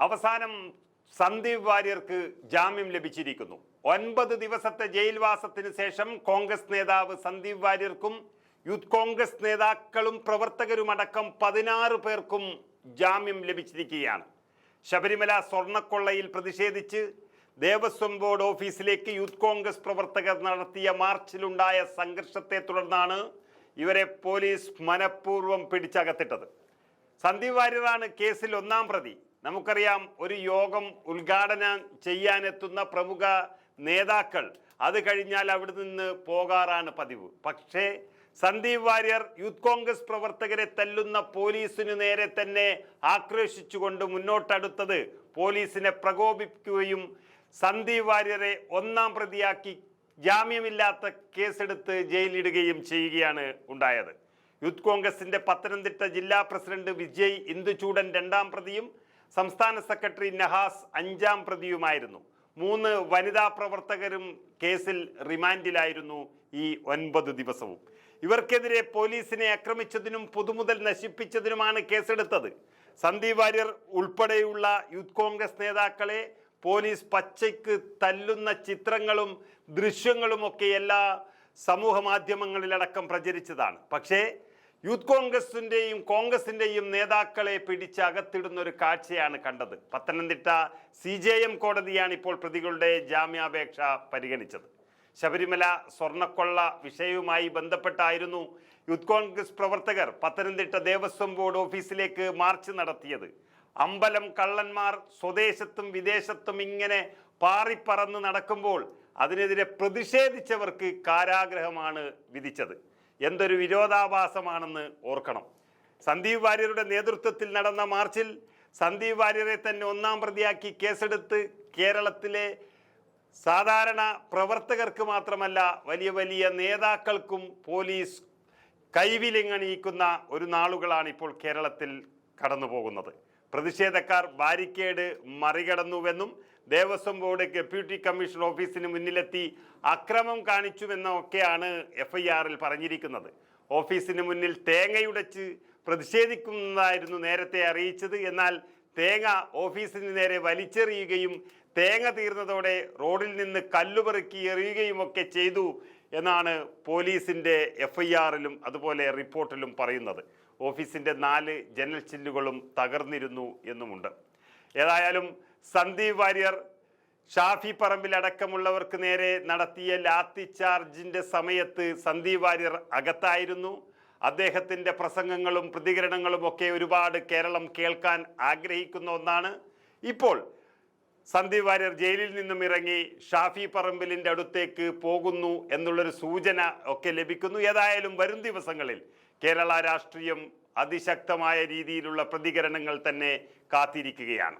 അവസാനം സന്ദീപ് വാര്യർക്ക് ജാമ്യം ലഭിച്ചിരിക്കുന്നു. 9 ദിവസത്തെ ജയിൽവാസത്തിന് ശേഷം കോൺഗ്രസ് നേതാവ് സന്ദീപ് വാര്യർക്കും യൂത്ത് കോൺഗ്രസ് നേതാക്കളും പ്രവർത്തകരുമടക്കം 16 പേർക്കും ജാമ്യം ലഭിച്ചിരിക്കുകയാണ്. ശബരിമല സ്വർണ്ണക്കൊള്ളയിൽ പ്രതിഷേധിച്ച് ദേവസ്വം ബോർഡ് ഓഫീസിലേക്ക് യൂത്ത് കോൺഗ്രസ് പ്രവർത്തകർ നടത്തിയ മാർച്ചിലുണ്ടായ സംഘർഷത്തെ തുടർന്നാണ് ഇവരെ പോലീസ് മനഃപൂർവ്വം പിടിച്ചകത്തിട്ടത്. സന്ദീപ് വാര്യറാണ് കേസിൽ 1-ാം പ്രതി. നമുക്കറിയാം, ഒരു യോഗം ഉദ്ഘാടനം ചെയ്യാനെത്തുന്ന പ്രമുഖ നേതാക്കൾ അത് കഴിഞ്ഞാൽ അവിടെ നിന്ന് പോകാറാണ് പതിവ്. പക്ഷേ സന്ദീപ് വാര്യർ യൂത്ത് കോൺഗ്രസ് പ്രവർത്തകരെ തല്ലുന്ന പോലീസിനു നേരെ തന്നെ ആക്രോശിച്ചുകൊണ്ട് മുന്നോട്ടടുത്തത് പോലീസിനെ പ്രകോപിപ്പിക്കുകയും സന്ദീപ് വാര്യരെ 1-ാം പ്രതിയാക്കി ജാമ്യമില്ലാത്ത കേസെടുത്ത് ജയിലിടുകയും ചെയ്യുകയാണ് ഉണ്ടായത്. യൂത്ത് കോൺഗ്രസിന്റെ പത്തനംതിട്ട ജില്ലാ പ്രസിഡന്റ് വിജയ് ഇന്ദുചൂടൻ 2-ാം പ്രതിയും സംസ്ഥാന സെക്രട്ടറി നഹാസ് 5-ാം പ്രതിയുമായിരുന്നു. 3 വനിതാ പ്രവർത്തകരും കേസിൽ റിമാൻഡിലായിരുന്നു ഈ 9 ദിവസവും. ഇവർക്കെതിരെ പോലീസിനെ ആക്രമിച്ചതിനും പൊതുമുതൽ നശിപ്പിച്ചതിനുമാണ് കേസെടുത്തത്. സന്ദീപ് വാര്യർ ഉൾപ്പെടെയുള്ള യൂത്ത് കോൺഗ്രസ് നേതാക്കളെ പോലീസ് പച്ചയ്ക്ക് തല്ലുന്ന ചിത്രങ്ങളും ദൃശ്യങ്ങളുമൊക്കെ എല്ലാ സമൂഹ മാധ്യമങ്ങളിലടക്കം പ്രചരിച്ചതാണ്. പക്ഷേ യൂത്ത് കോൺഗ്രസിൻ്റെയും നേതാക്കളെ പിടിച്ച് അകത്തിടുന്ന ഒരു കാഴ്ചയാണ് കണ്ടത്. പത്തനംതിട്ട CJM കോടതിയാണ് ഇപ്പോൾ പ്രതികളുടെ ജാമ്യാപേക്ഷ പരിഗണിച്ചത്. ശബരിമല സ്വർണ്ണക്കൊള്ള വിഷയവുമായി ബന്ധപ്പെട്ടായിരുന്നു യൂത്ത് കോൺഗ്രസ് പ്രവർത്തകർ പത്തനംതിട്ട ദേവസ്വം ബോർഡ് ഓഫീസിലേക്ക് മാർച്ച് നടത്തിയത്. അമ്പലം കള്ളന്മാർ സ്വദേശത്തും വിദേശത്തും ഇങ്ങനെ പാറിപ്പറന്ന് നടക്കുമ്പോൾ അതിനെതിരെ പ്രതിഷേധിച്ചവർക്ക് കാരാഗ്രഹമാണ് വിധിച്ചത്. എന്തൊരു വിരോധാഭാസമാണെന്ന് ഓർക്കണം. സന്ദീപ് വാര്യരുടെ നേതൃത്വത്തിൽ നടന്ന മാർച്ചിൽ സന്ദീപ് വാര്യരെ തന്നെ 1-ാം പ്രതിയാക്കി കേസെടുത്ത് കേരളത്തിലെ സാധാരണ പ്രവർത്തകർക്ക് മാത്രമല്ല വലിയ വലിയ നേതാക്കൾക്കും പോലീസ് കൈവിലങ്ങണിയിക്കുന്ന ഒരു നാളുകളാണ് ഇപ്പോൾ കേരളത്തിൽ കടന്നു പോകുന്നത്. പ്രതിഷേധക്കാർ ബാരിക്കേഡ് മറികടന്നുവെന്നും ദേവസ്വം ബോർഡ് ഡെപ്യൂട്ടി കമ്മീഷണർ ഓഫീസിന് മുന്നിലെത്തി അക്രമം കാണിച്ചുവെന്നൊക്കെയാണ് FIR-ൽ പറഞ്ഞിരിക്കുന്നത്. ഓഫീസിന് മുന്നിൽ തേങ്ങയുടച്ച് പ്രതിഷേധിക്കുന്നതായിരുന്നു നേരത്തെ അറിയിച്ചത്. എന്നാൽ തേങ്ങ ഓഫീസിന് നേരെ വലിച്ചെറിയുകയും തേങ്ങ തീർന്നതോടെ റോഡിൽ നിന്ന് കല്ലുപെറുക്കി എറിയുകയുമൊക്കെ ചെയ്തു എന്നാണ് പോലീസിൻ്റെ FIR-ലും അതുപോലെ റിപ്പോർട്ടിലും പറയുന്നത്. ഓഫീസിൻ്റെ 4 ജനൽ ചില്ലുകളും തകർന്നിരുന്നു എന്നുമുണ്ട്. ഏതായാലും സന്ദീപ് വാര്യർ ഷാഫി പറമ്പിൽ അടക്കമുള്ളവർക്ക് നേരെ നടത്തിയ ലാത്തി ചാർജിൻ്റെ സമയത്ത് സന്ദീപ് വാര്യർ അകത്തായിരുന്നു. അദ്ദേഹത്തിൻ്റെ പ്രസംഗങ്ങളും പ്രതികരണങ്ങളും ഒക്കെ ഒരുപാട് കേരളം കേൾക്കാൻ ആഗ്രഹിക്കുന്ന ഒന്നാണ്. ഇപ്പോൾ സന്ദീപ് വാര്യർ ജയിലിൽ നിന്നും ഇറങ്ങി ഷാഫി പറമ്പിലിൻ്റെ അടുത്തേക്ക് പോകുന്നു എന്നുള്ളൊരു സൂചന ഒക്കെ ലഭിക്കുന്നു. ഏതായാലും വരും ദിവസങ്ങളിൽ കേരള രാഷ്ട്രീയം അതിശക്തമായ രീതിയിലുള്ള പ്രതികരണങ്ങൾ തന്നെ കാത്തിരിക്കുകയാണ്.